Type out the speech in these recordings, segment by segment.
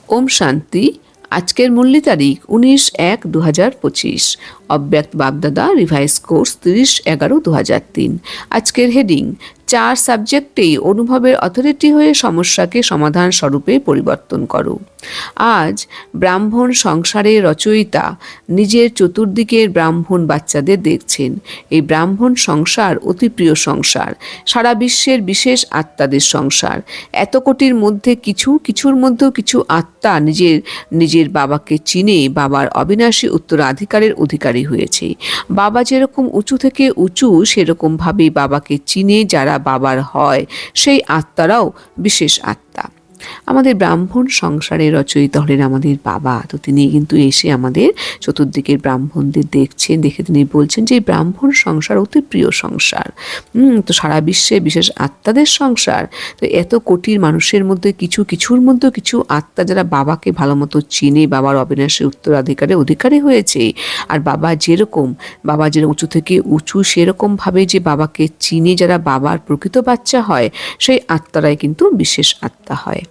ওম শান্তি। আজকের মূল্য তারিখ 19/1/2025। অব্যক্ত বাপদাদা রিভাইজ কোর্স 30/11/2003। আজকের হেডিং 4 সাবজেক্টেই অনুভবের অথরিটি হয়ে সমস্যাকে সমাধান স্বরূপে পরিবর্তন করো। আজ ব্রাহ্মণ সংসারের রচয়িতা নিজের চতুর্দিকের ব্রাহ্মণ বাচ্চাদের দেখছেন। এই ব্রাহ্মণ সংসার অতি প্রিয় সংসার, সারা বিশ্বের বিশেষ আত্মাদের সংসার। এত কোটির মধ্যে কিছুর মধ্যেও কিছু আত্মা নিজের বাবাকে চিনে বাবার অবিনাশী উত্তরাধিকারের অধিকারী হয়েছে। বাবা যেরকম উঁচু থেকে উঁচু, সেরকমভাবে বাবাকে চিনে যারা বাবার হয় সেই আত্মারাও বিশেষ আত্মা। আমাদের ব্রাহ্মণ সংসারের রচয়িতা হলেন আমাদের বাবা। তো তিনি কিন্তু এসে আমাদের চতুর্দিকের ব্রাহ্মণদের দেখছেন, দেখে তিনি বলছেন যে ব্রাহ্মণ সংসার অতি প্রিয় সংসার। তো সারা বিশ্বে বিশেষ আত্মাদের সংসার। তো এত কোটির মানুষের মধ্যে কিছুর মধ্যে কিছু আত্মা যারা বাবাকে ভালো মতো চিনে, বাবার অবিনাশী উত্তরাধিকারের অধিকারী হয়েছে। আর বাবা যেরকম উঁচু থেকে উঁচু, সেরকমভাবে যে বাবাকে চিনে যারা বাবার প্রকৃত বাচ্চা হয়, সেই আত্মারাই কিন্তু বিশেষ আত্মা হয়।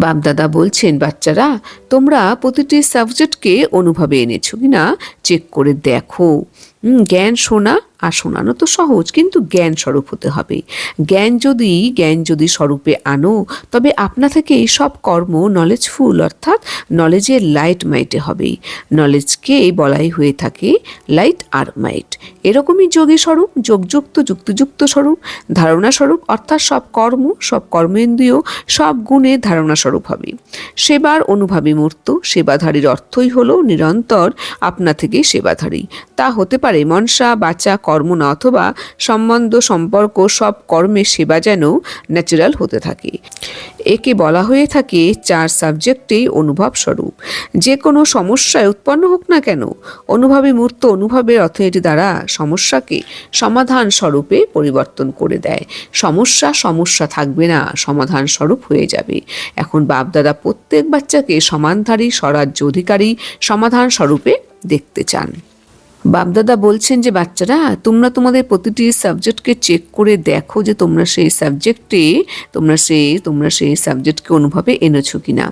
বাপদাদা বলছেন, বাচ্চারা তোমরা প্রতিটি সাবজেক্টকে অনুভবে এনেছো কিনা চেক করে দেখো। জ্ঞান শোনা আর শোনানো তো সহজ, কিন্তু জ্ঞান স্বরূপ হতে হবে। জ্ঞান যদি স্বরূপে আনো, তবে আপনা থেকে এই সব কর্ম নলেজফুল অর্থাৎ নলেজের লাইট মাইটে হবে। নলেজকে বলাই হয়ে থাকে লাইট আর মাইট। এরকমই যোগী স্বরূপ, যোগযুক্ত যুক্তিযুক্ত স্বরূপ, ধারণা স্বরূপ অর্থাৎ সব কর্মেন্দ্রিয় সব গুণের ধারণা স্বরূপ হবে। সেবার অনুভাবী মূর্ত, সেবাধারীর অর্থই হলো নিরন্তর আপনা থেকে সেবাধারী। তা হতে পারে মনসা, বাচা, কর্ম না, অথবা সম্বন্ধ সম্পর্ক সব কর্মে সেবা যেন ন্যাচারাল হতে থাকে। একে বলা হয়ে থাকে 4 সাবজেক্টেই অনুভব স্বরূপ। যে কোনো সমস্যায় উৎপন্ন হোক না কেন, অনুভবী মূর্ত অনুভবের অথরিটি দ্বারা সমস্যাকে সমাধান স্বরূপে পরিবর্তন করে দেয়। সমস্যা থাকবে না, সমাধান স্বরূপ হয়ে যাবে। এখন বাপদাদা প্রত্যেক বাচ্চাকে সমানধারী, স্বরাজ্য অধিকারী, সমাধান স্বরূপে দেখতে চান। বাপদাদা বলছেন যে বাচ্চারা তোমরা তোমাদের প্রতিটি সাবজেক্টকে চেক করে দেখো যে তোমরা সেই সাবজেক্টকে অনুভবে এনেছো কিনা।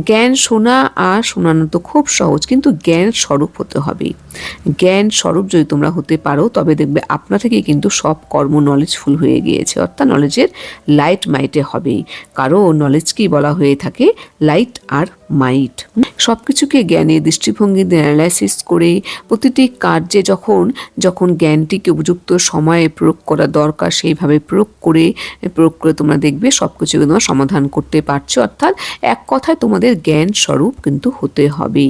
জ্ঞান শোনা আর শোনানো তো খুব সহজ, কিন্তু জ্ঞান স্বরূপ হতে হবে। জ্ঞান স্বরূপ যদি তোমরা হতে পারো, তবে দেখবে আপনা থেকে কিন্তু সব কর্ম নলেজফুল হয়ে গিয়েছে, অর্থাৎ নলেজের লাইট মাইটে হবে। কারণ নলেজকেই বলা হয়ে থাকে লাইট আর মাইট। সব কিছুকে জ্ঞানের দৃষ্টিভঙ্গিতে অ্যানালাইসিস করে প্রতিটি কার্যে যখন জ্ঞানটিকে উপযুক্ত সময়ে প্রয়োগ করা দরকার, সেইভাবে প্রয়োগ করে তোমরা দেখবে সব কিছু তোমরা সমাধান করতে পারছো। অর্থাৎ এক কথায় তোমাদের জ্ঞান স্বরূপ কিন্তু হতে হবে।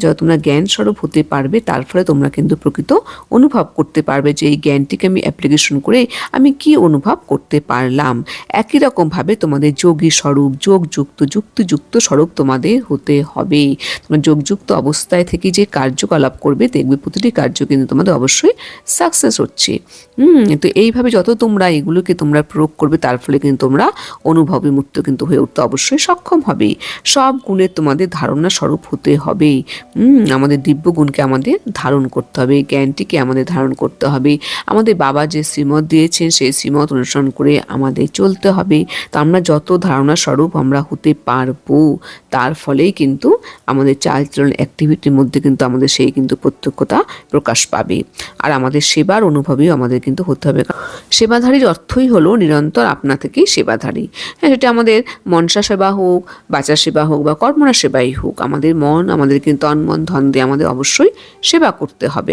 যত তোমরা জ্ঞান স্বরূপ হতে পারবে, তার ফলে তোমরা কিন্তু প্রকৃত অনুভব করতে পারবে যে এই জ্ঞানটিকে আমি অ্যাপ্লিকেশন করে আমি কি অনুভব করতে পারলাম। একই রকমভাবে তোমাদের যোগী স্বরূপ, যোগযুক্ত যুক্তিযুক্ত স্বরূপ তোমাদের হতে হবে। তোমরা যোগযুক্ত অবস্থায় থেকে যে কার্যকলাপ করবে, দেখবে প্রতিটি কার্য কিন্তু তোমাদের অবশ্যই সাকসেস হচ্ছে। তো এইভাবে যত তোমরা এগুলোকে তোমরা প্রয়োগ করবে, তার ফলে কিন্তু তোমরা অনুভবী মূর্ত কিন্তু হয়ে উঠতে অবশ্যই সক্ষম হবে। সব গুণের তোমাদের ধারণা স্বরূপ হতে হবে। আমাদের দিব্য গুণকে আমাদের ধারণ করতে হবে, জ্ঞানটিকে আমাদের ধারণ করতে হবে। আমাদের বাবা যে শ্রীমত দিয়েছেন, সেই শ্রীমত অনুসরণ করে আমাদের চলতে হবে। তো আমরা যত ধারণা স্বরূপ আমরা হতে পারবো, তার ফলেই কিন্তু আমাদের চালচলন অ্যাক্টিভিটির মধ্যে কিন্তু আমাদের সেই কিন্তু প্রত্যক্ষতা প্রকাশ পাবে। আর আমাদের সেবার অনুভবেও আমাদের কিন্তু হতে হবে। সেবাধারীর অর্থই হলো নিরন্তর আপনা থেকেই সেবাধারী। হ্যাঁ, সেটা আমাদের মনসা সেবা হোক, বাচা সেবা হোক বা কর্মনা সেবাই হোক, আমাদের কিন্তু তন মন ধন দিয়ে আমাদের অবশ্যই সেবা করতে হবে।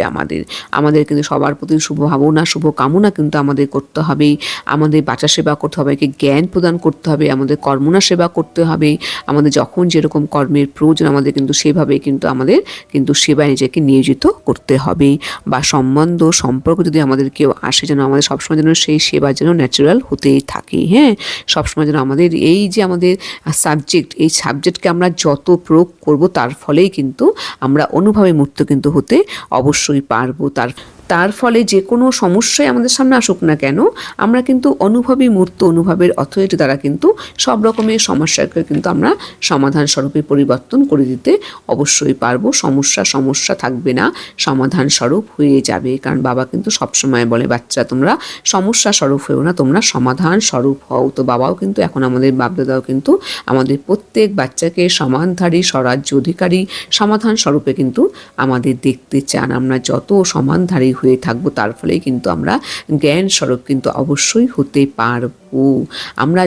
আমাদের কিন্তু সবার প্রতি শুভ ভাবনা, শুভ কামনা কিন্তু আমাদের করতে হবে। আমাদের বাচা সেবা করতে হবে, জ্ঞান প্রদান করতে হবে। আমাদের কর্মনা সেবা করতে হবে। আমাদের যখন যেরকম কর্মের প্রয়োজন, আমাদের কিন্তু সেভাবে কিন্তু আমাদের কিন্তু সেবায় নিজেকে নিয়োজিত করতে হবে। বা সম্পর্ক যদি আমাদের কেউ আসে, যেন আমাদের সবসময় যেন সেই সেবা যেন ন্যাচারাল হতেই থাকে। হ্যাঁ, সবসময় যেন আমাদের এই যে আমাদের এই সাবজেক্টকে আমরা যত প্রয়োগ করব, তার ফলেই কিন্তু আমরা অনুভবে মূর্ত কিন্তু হতে অবশ্যই পারবো। তার ফলে যে কোনো সমস্যাই আমাদের সামনে আসুক না কেন, আমরা কিন্তু অনুভবী মূর্ত অনুভবের অথরিটি দ্বারা কিন্তু সব রকমের সমস্যাকে কিন্তু আমরা সমাধান স্বরূপে পরিবর্তন করে দিতে অবশ্যই পারবো। সমস্যা থাকবে না, সমাধান স্বরূপ হয়ে যাবে। কারণ বাবা কিন্তু সবসময় বলে, বাচ্চা তোমরা সমস্যা স্বরূপ হয়েও না, তোমরা সমাধান স্বরূপ হও। তো বাবাও কিন্তু এখন আমাদের বাপদাদাও কিন্তু আমাদের প্রত্যেক বাচ্চাকে সমানধারী, স্বরাজ্য অধিকারী, সমাধান স্বরূপে কিন্তু আমাদের দেখতে চান। আমরা যত সমানধারী হয়ে থাকবো তার ফলেই কিন্তু আমরা জ্ঞান স্বরূপ কিন্তু অবশ্যই হতে পারবো। আমরা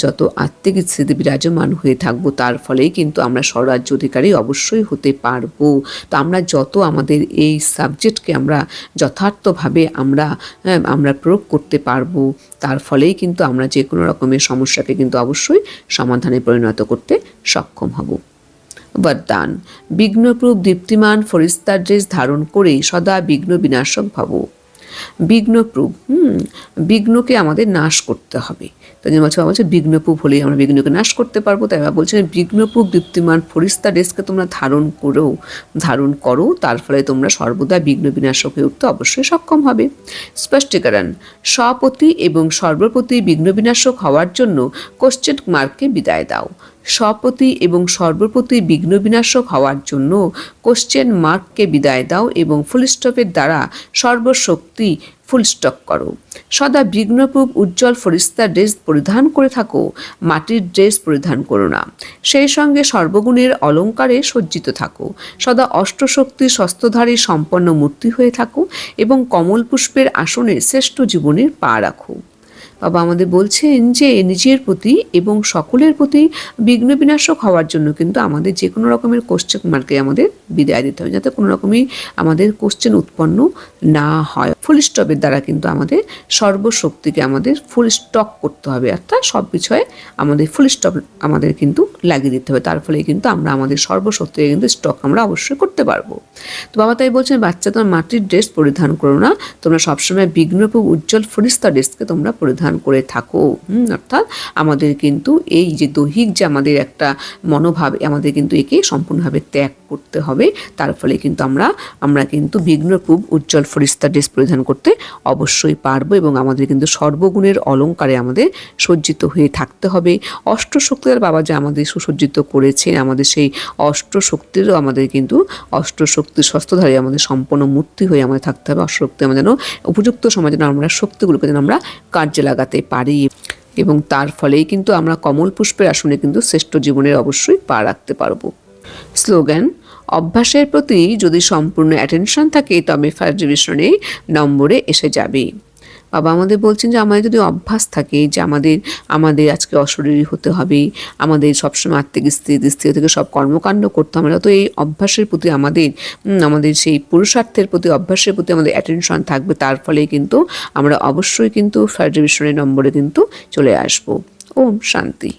যত আত্মিক স্থিতি বিরাজমান হয়ে থাকবো তার ফলেই কিন্তু আমরা স্বরাজ্য অধিকারী অবশ্যই হতে পারবো। তো আমরা যত আমাদের এই সাবজেক্টকে আমরা যথার্থভাবে আমরা প্রয়োগ করতে পারবো, তার ফলেই কিন্তু আমরা যে কোনো রকমের সমস্যাকে কিন্তু অবশ্যই সমাধানে পরিণত করতে সক্ষম হব। বরদান, বিঘ্নপ্রূপ দীপ্তিমান ফরিস্তার ড্রেস ধারণ করে সদা বিঘ্ন বিনাশক ভাব। বিঘ্নপ্রূপ, বিঘ্নকে আমাদের নাশ করতে হবে। তাই জন্য বলছে বিঘ্নপ্রূপ হলেই আমরা বিঘ্নকে নাশ করতে পারবো। তাই বলছেন বিঘ্নপ্রূপ দীপ্তিমান ফরিস্তা ড্রেসকে তোমরা ধারণ করো, তার ফলে তোমরা সর্বদা বিঘ্ন বিনাশক হয়ে উঠতে অবশ্যই সক্ষম হবে। স্পষ্টীকরণ, স্বপতি এবং সর্বপ্রতি বিঘ্ন বিনাশক হওয়ার জন্য কোশ্চেন মার্ককে বিদায় দাও। স্বপতি এবং সর্বপ্রতি বিঘ্ন বিনাশক হওয়ার জন্য কোশ্চেন মার্ককে বিদায় দাও এবং ফুলস্টপের দ্বারা সর্বশক্তি ফুলস্টপ করো। সদা বিঘ্নপ্রূপ উজ্জ্বল ফরিস্তার ড্রেস পরিধান করে থাকো, মাটির ড্রেস পরিধান করো না। সেই সঙ্গে সর্বগুণের অলঙ্কারে সজ্জিত থাকো। সদা অষ্টশক্তির শস্ত্রধারী সম্পন্ন মূর্তি হয়ে থাকো এবং কমল পুষ্পের আসনে শ্রেষ্ঠ জীবনের পা রাখো। বাবা আমাদের বলছেন যে নিজের প্রতি এবং সকলের প্রতি বিঘ্ন বিনাশক হওয়ার জন্য কিন্তু আমাদের যে কোনো রকমের কোশ্চেন মার্কে আমাদের বিদায় দিতে হবে, যাতে কোনো রকমই আমাদের কোশ্চেন উৎপন্ন না হয়। ফুল স্টপের দ্বারা কিন্তু আমাদের সর্বশক্তিকে আমাদের ফুল স্টপ করতে হবে, অর্থাৎ সব বিষয়ে আমাদের ফুল স্টপ আমাদের কিন্তু লাগিয়ে দিতে হবে। তার ফলে কিন্তু আমরা আমাদের সর্বশক্তিকে কিন্তু স্টক আমরা অবশ্যই করতে পারবো। তো বাবা তাই বলছেন, বাচ্চা তোমার মাটির ড্রেস পরিধান করো না, তোমরা সবসময় বিঘ্নপ্রূপ উজ্জ্বল ফরিস্তা ড্রেসকে তোমরা পরিধান করে থাকো। অর্থাৎ আমাদের কিন্তু এই যে দৈহিক যে আমাদের একটা মনোভাব, আমাদের কিন্তু একে সম্পূর্ণভাবে ত্যাগ করতে হবে। তার ফলে কিন্তু আমরা কিন্তু বিঘ্নপ্রূপ উজ্জ্বল ফরিস্তা ড্রেস পরিধান করতে অবশ্যই পারবো এবং আমাদের কিন্তু সর্বগুণের অলঙ্কারে আমাদের সজ্জিত হয়ে থাকতে হবে। অষ্টশক্তির বাবা যে আমাদের সুসজ্জিত করেছেন, আমাদের সেই অষ্টশক্তিরও আমাদের কিন্তু অষ্টশক্তির শস্ত্রধারী আমাদের সম্পন্ন মূর্তি হয়ে আমাদের থাকতে হবে। অষ্টশক্তি আমরা যেন উপযুক্ত সময় যেন আমরা শক্তিগুলোকে যেন আমরা কার্যে লাগাতে পারি এবং তার ফলেই কিন্তু আমরা কমল পুষ্পের আসনে কিন্তু শ্রেষ্ঠ জীবনের অবশ্যই পা রাখতে পারবো। স্লোগান, অভ্যাসের প্রতি যদি সম্পূর্ণ অ্যাটেনশন থাকে তবে ফার্স্ট ডিভিশনে নম্বরে এসে যাবে। বাবা আমাদের বলছেন যে আমাদের যদি অভ্যাস থাকে যে আমাদের আজকে অশরীরী হতে হবে, আমাদের সবসময় আত্মিক স্থির থেকে সব কর্মকাণ্ড করতে হবে, তো এই অভ্যাসের প্রতি আমাদের সেই পুরুষার্থের প্রতি অভ্যাসের প্রতি আমাদের অ্যাটেনশন থাকবে। তার ফলে কিন্তু আমরা অবশ্যই কিন্তু ফার্স্ট ডিভিশনের নম্বরে কিন্তু চলে আসবো। ওম শান্তি।